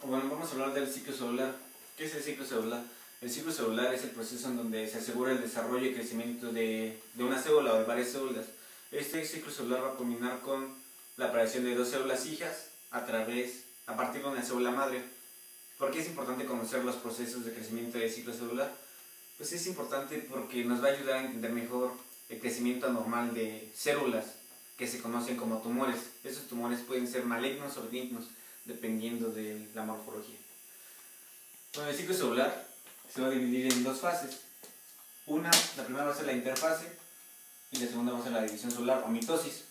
Bueno, vamos a hablar del ciclo celular. ¿Qué es el ciclo celular? El ciclo celular es el proceso en donde se asegura el desarrollo y crecimiento de una célula o de varias células. Este ciclo celular va a culminar con la aparición de dos células hijas a partir de una célula madre. ¿Por qué es importante conocer los procesos de crecimiento del ciclo celular? Pues es importante porque nos va a ayudar a entender mejor el crecimiento anormal de células que se conocen como tumores. Esos tumores pueden ser malignos o benignos, dependiendo de la morfología. Bueno, el ciclo celular se va a dividir en dos fases. La primera va a ser la interfase y la segunda va a ser la división celular o mitosis.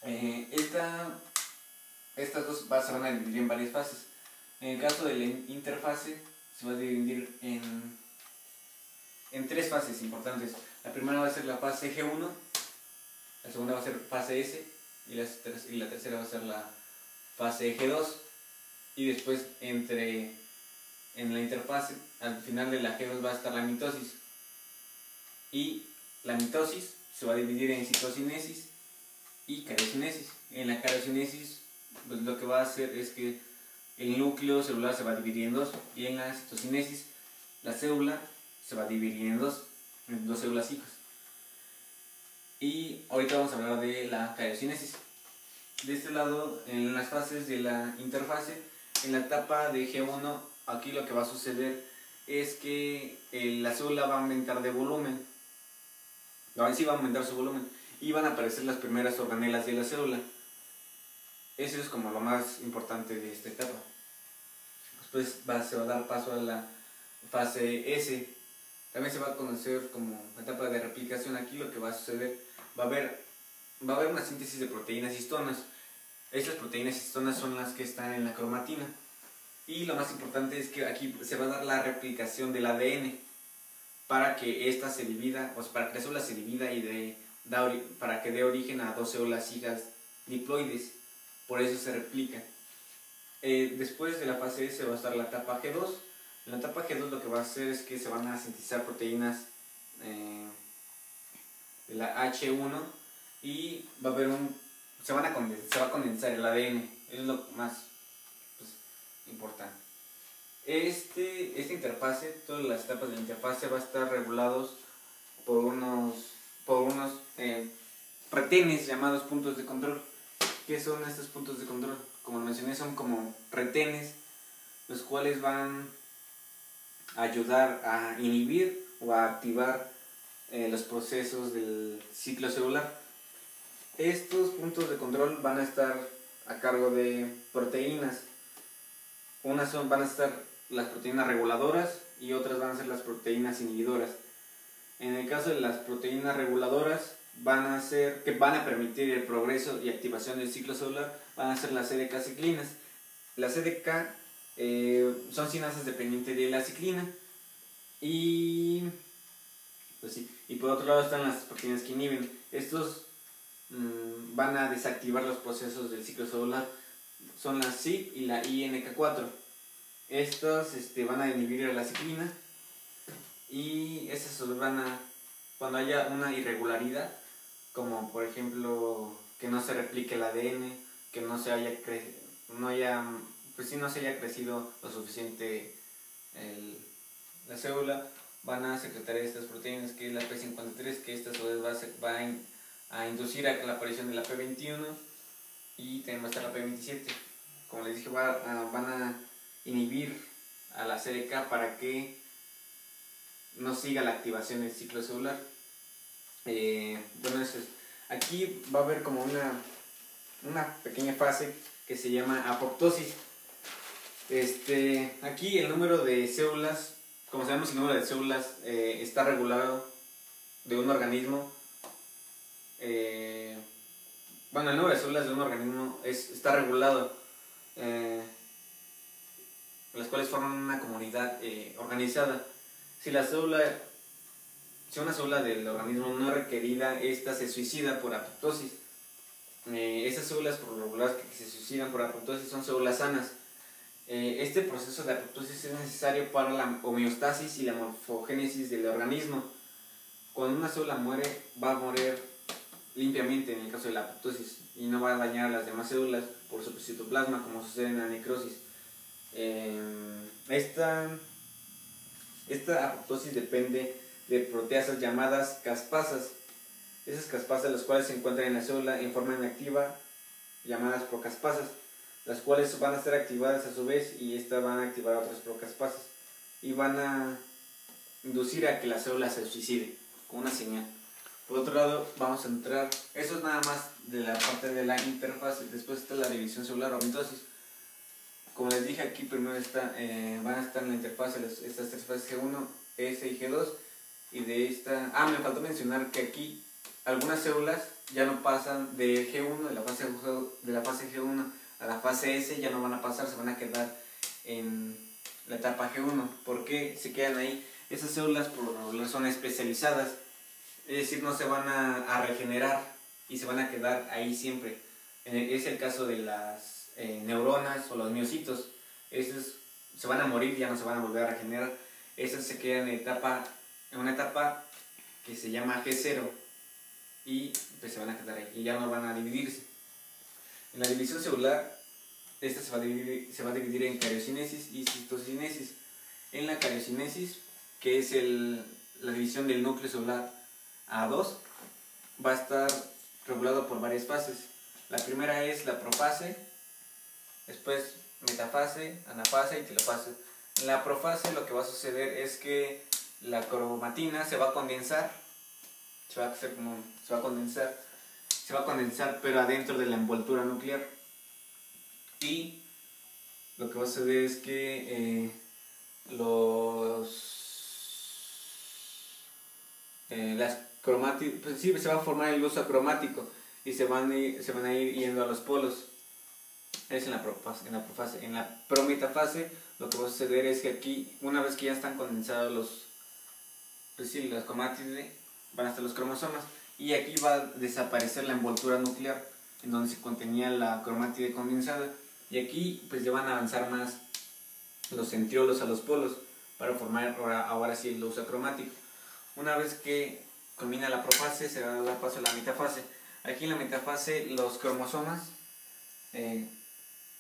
Estas dos se van a dividir en varias fases. En el caso de la interfase se va a dividir en tres fases importantes. La primera va a ser la fase G1, la segunda va a ser fase S y la tercera va a ser la fase G2. Y después en la interfase, al final de la G2 va a estar la mitosis. Y la mitosis se va a dividir en citocinesis y keraocinesis. En la keraocinesis, pues lo que va a hacer es que el núcleo celular se va a dividir en dos, y en la citocinesis la célula se va a dividir en dos células hijas. Y ahorita vamos a hablar de la keraocinesis. De este lado, en las fases de la interfase, en la etapa de G1, aquí lo que va a suceder es que la célula va a aumentar de volumen. Ahora sí va a aumentar su volumen y van a aparecer las primeras organelas de la célula. Eso es como lo más importante de esta etapa. Después se va a dar paso a la fase S. También se va a conocer como etapa de replicación. Aquí lo que va a suceder, va a haber una síntesis de proteínas histonas. Estas proteínas histonas son las que están en la cromatina. Y lo más importante es que aquí se va a dar la replicación del ADN para que ésta se divida, o sea, para que la célula se divida para que dé origen a dos células hijas diploides. Por eso se replica. Después de la fase S va a estar la etapa G2. En la etapa G2 lo que va a hacer es que se van a sintetizar proteínas de la H1 y se va a condensar el ADN. Es lo más importante. Esta interfase, todas las etapas de la interfase va a estar regulados por unos retenes llamados puntos de control. ¿Qué son estos puntos de control? Como mencioné, son como retenes, los cuales van a ayudar a inhibir o a activar los procesos del ciclo celular. Estos puntos de control van a estar a cargo de proteínas. Van a estar las proteínas reguladoras y otras van a ser las proteínas inhibidoras. En el caso de las proteínas reguladoras, van a permitir el progreso y activación del ciclo celular, van a ser las CDK ciclinas. Las CDK son sinasas dependientes de la ciclina y por otro lado están las proteínas que inhiben. Estos van a desactivar los procesos del ciclo celular. Son la CYP y la INK4. Estas van a inhibir a la ciclina y estas cuando haya una irregularidad, como por ejemplo que no se replique el ADN, que no se haya crecido lo suficiente la célula, van a secretar estas proteínas, que es la P53, que esta va a inducir a la aparición de la P21 y también va a estar la P27. Como les dije, van a inhibir a la CDK para que no siga la activación del ciclo celular. Aquí va a haber como una pequeña fase que se llama apoptosis. Aquí el número de células, como sabemos, el número de células está regulado de un organismo. El número de células de un organismo está regulado, las cuales forman una comunidad organizada. Si una célula del organismo no es requerida, esta se suicida por apoptosis. Esas células por lo regular que se suicidan por apoptosis son células sanas. Este proceso de apoptosis es necesario para la homeostasis y la morfogénesis del organismo. Cuando una célula muere, va a morir limpiamente en el caso de la apoptosis y no va a dañar a las demás células por su citoplasma, como sucede en la necrosis. Esta apoptosis depende de proteasas llamadas caspasas. Esas caspasas, las cuales se encuentran en la célula en forma inactiva, llamadas procaspasas, las cuales van a estar activadas a su vez y estas van a activar otras procaspasas y van a inducir a que la célula se suicide con una señal. Por otro lado, vamos a entrar, eso es nada más de la parte de la interfase. Después está la división celular o mitosis. Como les dije, aquí primero van a estar en la interfase estas tres fases G1, S y G2. Y de esta, me faltó mencionar que aquí algunas células ya no pasan de G1, de la fase G1 a la fase S, ya no van a pasar, se van a quedar en la etapa G1. ¿Por qué se quedan ahí? Esas células son especializadas, es decir, no se van a regenerar y se van a quedar ahí siempre. Es el caso de las neuronas o los miocitos. Esos se van a morir, ya no se van a volver a regenerar. Esas se quedan en una etapa que se llama G0 y pues se van a quedar ahí y ya no van a dividirse. En la división celular, esta se va a dividir en cariocinesis y citocinesis. En la cariocinesis, que es la división del núcleo celular a dos, va a estar regulado por varias fases. La primera es la profase, después metafase, anafase y telofase. En la profase lo que va a suceder es que la cromatina se va a condensar, se va a condensar pero adentro de la envoltura nuclear, y lo que va a suceder es que las cromáticas, pues sí, se va a formar el uso cromático y se van a ir yendo a los polos. Es en la profase. En la prometafase lo que va a suceder es que aquí, una vez que ya están condensados las cromátides, van a estar los cromosomas y aquí va a desaparecer la envoltura nuclear en donde se contenía la cromátide condensada, y aquí pues ya van a avanzar más los centriolos a los polos para formar ahora sí el uso cromático. Una vez que culmina la profase, se va a dar paso a la metafase. Aquí en la metafase los cromosomas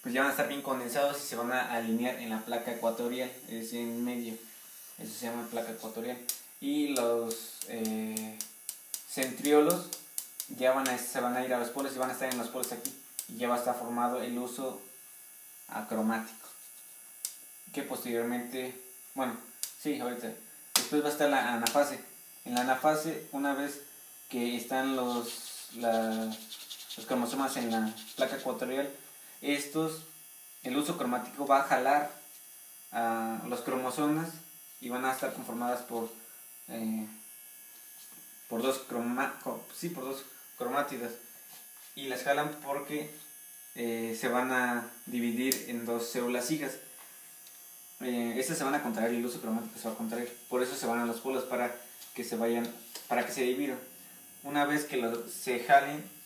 pues ya van a estar bien condensados y se van a alinear en la placa ecuatorial, es decir, en medio. Eso se llama placa ecuatorial. Y los centriolos se van a ir a los polos y van a estar en los polos aquí. Y ya va a estar formado el uso acromático, que posteriormente, ahorita. Después va a estar la anafase. En la anafase, una vez que están los cromosomas en la placa ecuatorial, el uso cromático va a jalar a los cromosomas y van a estar conformadas por dos cromátidas, y las jalan porque se van a dividir en dos células hijas. Estas se van a contraer y el uso cromático se va a contraer, por eso se van a los polos para que se dividan. Una vez que se jalen,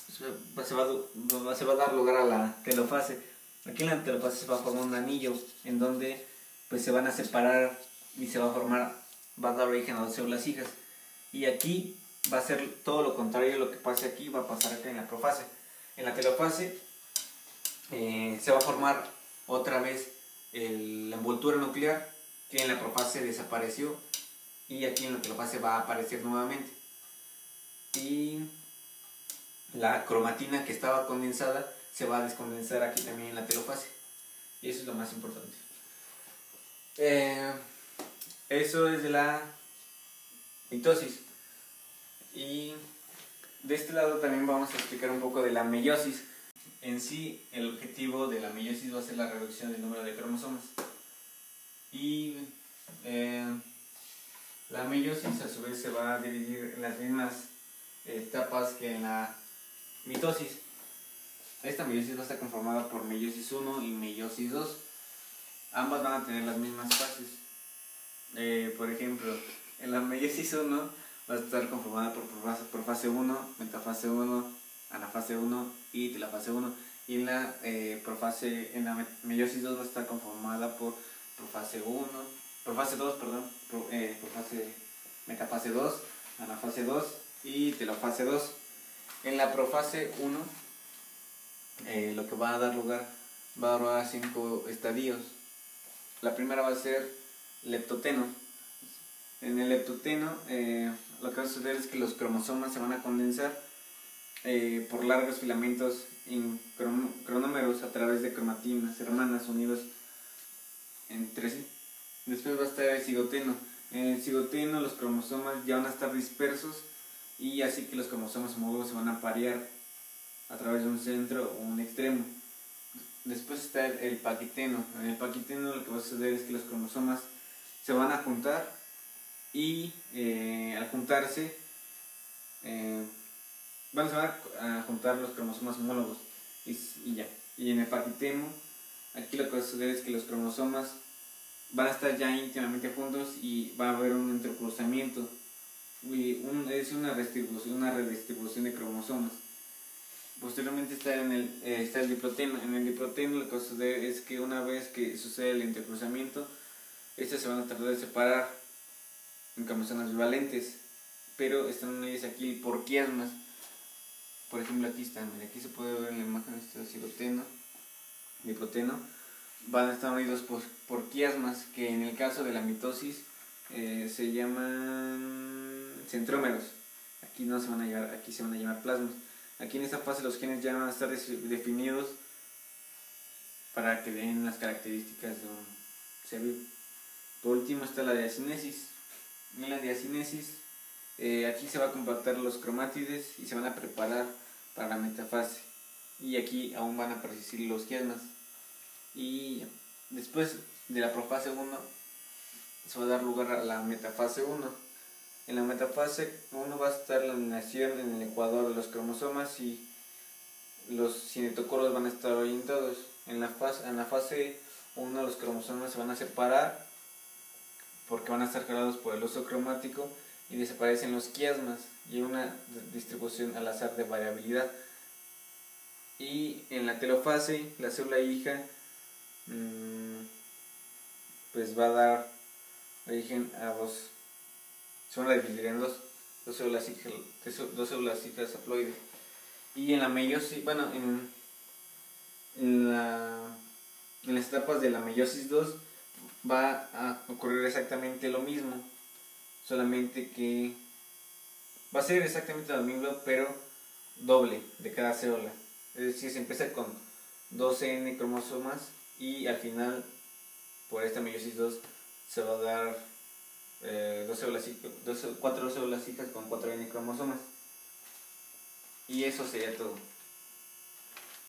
se va a dar lugar a la telofase. Aquí en la telofase se va a formar un anillo en donde pues se van a separar y va a dar origen a dos células hijas. Y aquí va a ser todo lo contrario de lo que pase aquí, va a pasar acá en la profase. En la telofase se va a formar otra vez la envoltura nuclear, que en la profase desapareció, y aquí en la telofase va a aparecer nuevamente. Y la cromatina que estaba condensada se va a descondensar aquí también en la telofase, y eso es lo más importante. Eso es de la mitosis. Y de este lado también vamos a explicar un poco de la meiosis. En sí, el objetivo de la meiosis va a ser la reducción del número de cromosomas. Y la meiosis a su vez se va a dividir en las mismas etapas que en la mitosis. Esta meiosis va a estar conformada por meiosis 1 y meiosis 2. Ambas van a tener las mismas fases. Por ejemplo, en la meiosis 1 va a estar conformada por profase 1, metafase 1, anafase 1 y telofase 1. Y en la meiosis 2 va a estar conformada por profase 2, metafase 2, anafase 2 y telofase 2. En la profase 1 lo que va a dar lugar va a durar 5 estadios. La primera va a ser leptoteno. En el leptoteno lo que va a suceder es que los cromosomas se van a condensar por largos filamentos cronómeros a través de cromatinas hermanas unidos entre sí. Después va a estar el cigoteno. En el cigoteno los cromosomas ya van a estar dispersos y así que los cromosomas homólogos se van a parear a través de un centro o un extremo. Después está el paquiteno. En el paquiteno lo que va a suceder es que los cromosomas se van a juntar y al juntarse se van a juntar los cromosomas homólogos y ya. Y en el paquiteno aquí lo que va a suceder es que los cromosomas van a estar ya íntimamente juntos y va a haber un entrecruzamiento y una redistribución de cromosomas. Posteriormente está el diploteno. En el diploteno lo que va a suceder es que una vez que sucede el entrecruzamiento, estos se van a tratar de separar en cromosomas bivalentes, pero están unidas aquí por quiasmas. Por ejemplo, aquí están, aquí se puede ver en la imagen este cigoteno, diploteno, van a estar unidos por quiasmas, que en el caso de la mitosis se llaman centrómeros. Aquí no se van a llevar, aquí se van a llamar plasmas. Aquí en esta fase los genes ya van a estar definidos para que den las características de un ser vivo. Por último está la diacinesis. En la diacinesis aquí se va a compactar los cromátides y se van a preparar para la metafase. Y aquí aún van a persistir los quiasmas. Y después de la profase 1 se va a dar lugar a la metafase 1. En la metafase 1 va a estar la alineación en el ecuador de los cromosomas y los cinetocoros van a estar orientados. En la fase 1 los cromosomas se van a separar porque van a estar cargados por el uso cromático y desaparecen los quiasmas y una distribución al azar de variabilidad. Y en la telofase la célula hija pues va a dar origen a se van a dividir en dos células hijas haploides. Y en la meiosis, en las etapas de la meiosis 2 va a ocurrir exactamente lo mismo, solamente que va a ser exactamente lo mismo, pero doble de cada célula. Es decir, se empieza con 12N cromosomas y al final, por esta meiosis 2, se va a dar 4 células hijas con 4N cromosomas. Y eso sería todo.